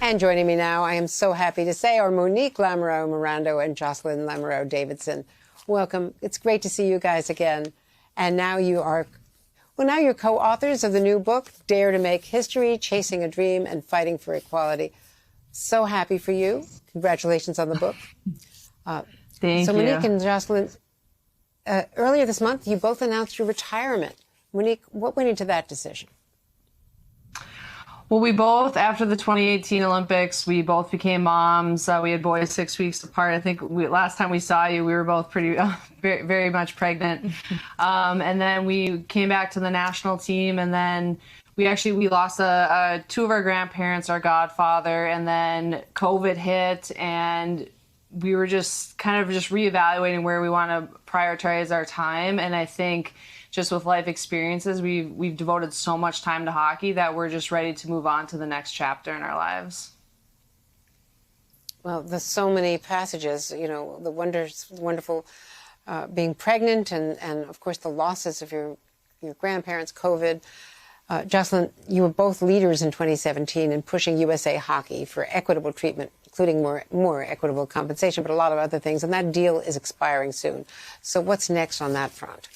And joining me now, I am so happy to say, are Monique Lamoureaux-Morando and Jocelyn Lamoureaux-Davidson. Welcome. It's great to see you guys again. And now you're co-authors of the new book, Dare to Make History, Chasing a Dream and Fighting for Equality. So happy for you. Congratulations on the book. Thank you. So Monique and Jocelyn, earlier this month, you both announced your retirement. Monique, what went into that decision? Well, we both, after the 2018 Olympics, we both became moms. We had boys 6 weeks apart. I think last time we saw you, we were both pretty, very much pregnant. And then we came back to the national team, and then we lost two of our grandparents, our godfather, and then COVID hit, and we were just reevaluating where we want to prioritize our time. And I think just with life experiences, we've devoted so much time to hockey that we're just ready to move on to the next chapter in our lives. Well, there's so many passages, you know, the wonderful being pregnant and of course the losses of your grandparents, COVID. Jocelyn, you were both leaders in 2017 in pushing USA Hockey for equitable treatment, including more equitable compensation, but a lot of other things. And that deal is expiring soon. So what's next on that front?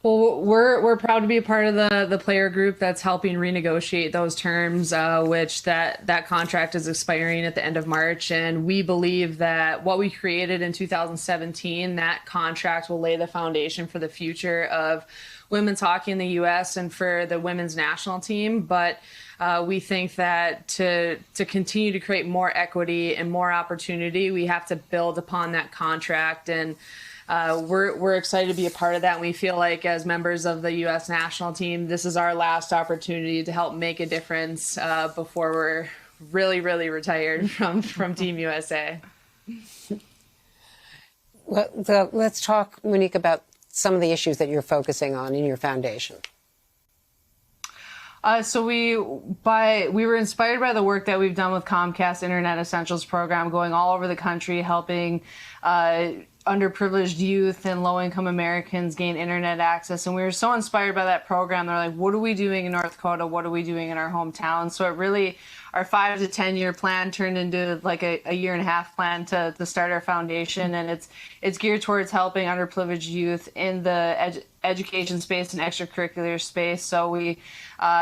Well, we're proud to be a part of the player group that's helping renegotiate those terms, which that contract is expiring at the end of March. And we believe that what we created in 2017, that contract will lay the foundation for the future of women's hockey in the U.S. and for the women's national team. But we think that to continue to create more equity and more opportunity, we have to build upon that contract. And we're excited to be a part of that. And we feel like as members of the U.S. national team, this is our last opportunity to help make a difference before we're really, really retired from Team USA. Well, let's talk, Monique, about some of the issues that you're focusing on in your foundation. So we were inspired by the work that we've done with Comcast Internet Essentials program, going all over the country, helping underprivileged youth and low-income Americans gain internet access. And we were so inspired by that program. They're like, what are we doing in North Dakota? What are we doing in our hometown? So it really, our 5 to 10 year plan turned into like a 1.5 plan to start our foundation. And it's geared towards helping underprivileged youth in the education space and extracurricular space. So we,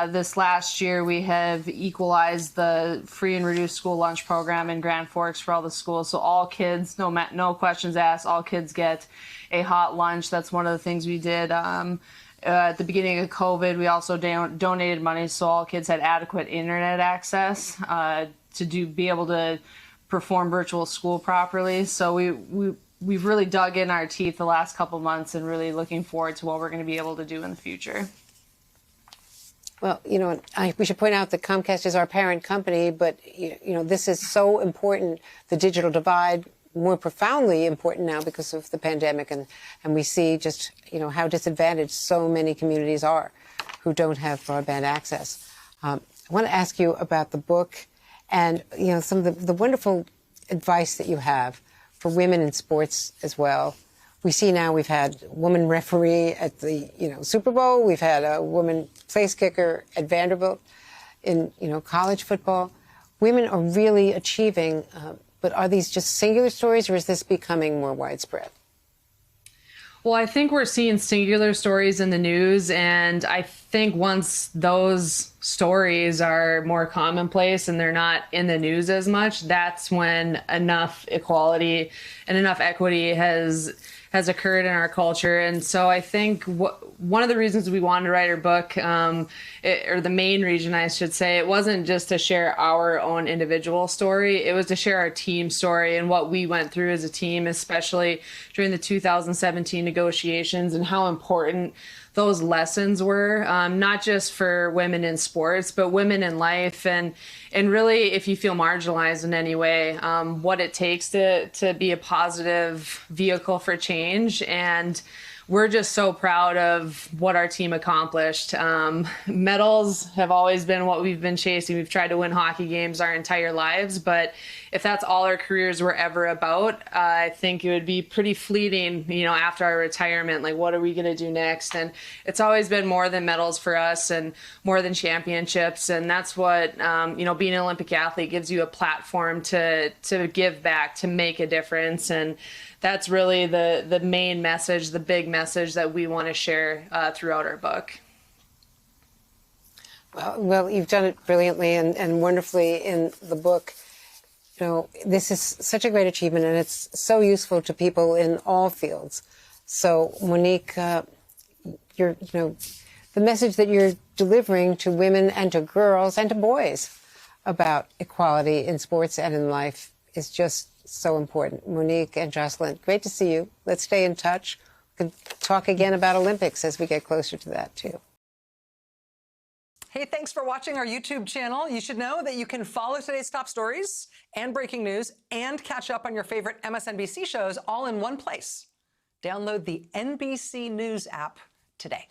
this last year, we have equalized the free and reduced school lunch program in Grand Forks for all the schools. So all kids, no questions asked, all kids get a hot lunch. That's one of the things we did. At the beginning of COVID, we also donated money so all kids had adequate internet access to be able to perform virtual school properly. So we've really dug in our teeth the last couple months and really looking forward to what we're going to be able to do in the future. Well, you know, we should point out that Comcast is our parent company, but, you know, this is so important, the digital divide, more profoundly important now because of the pandemic. And we see just, you know, how disadvantaged so many communities are who don't have broadband access. I want to ask you about the book and, you know, some of the wonderful advice that you have for women in sports as well. We see now we've had a woman referee at the, you know, Super Bowl. We've had a woman place kicker at Vanderbilt in, you know, college football. Women are really achieving, but are these just singular stories or is this becoming more widespread? Well, I think we're seeing singular stories in the news, and I think once those stories are more commonplace and they're not in the news as much, that's when enough equality and enough equity has occurred in our culture. And so I think one of the reasons we wanted to write our book, or the main reason I should say, it wasn't just to share our own individual story. It was to share our team story and what we went through as a team, especially during the 2017 negotiations, and how important those lessons were, not just for women in sports, but women in life. And really, if you feel marginalized in any way, what it takes to be a positive vehicle for change. And we're just so proud of what our team accomplished. Medals have always been what we've been chasing. We've tried to win hockey games our entire lives, but if that's all our careers were ever about, I think it would be pretty fleeting, you know, after our retirement. Like, what are we going to do next? And it's always been more than medals for us and more than championships. And that's what, you know, being an Olympic athlete gives you a platform to give back, to make a difference. And that's really the main message, the big message that we want to share throughout our book. Well, you've done it brilliantly and wonderfully in the book. You know, this is such a great achievement, and it's so useful to people in all fields. So, Monique, the message that you're delivering to women and to girls and to boys about equality in sports and in life is just so important. Monique and Jocelyn, great to see you. Let's stay in touch. We can talk again about Olympics as we get closer to that, too. Hey, thanks for watching our YouTube channel. You should know that you can follow today's top stories and breaking news and catch up on your favorite MSNBC shows all in one place. Download the NBC News app today.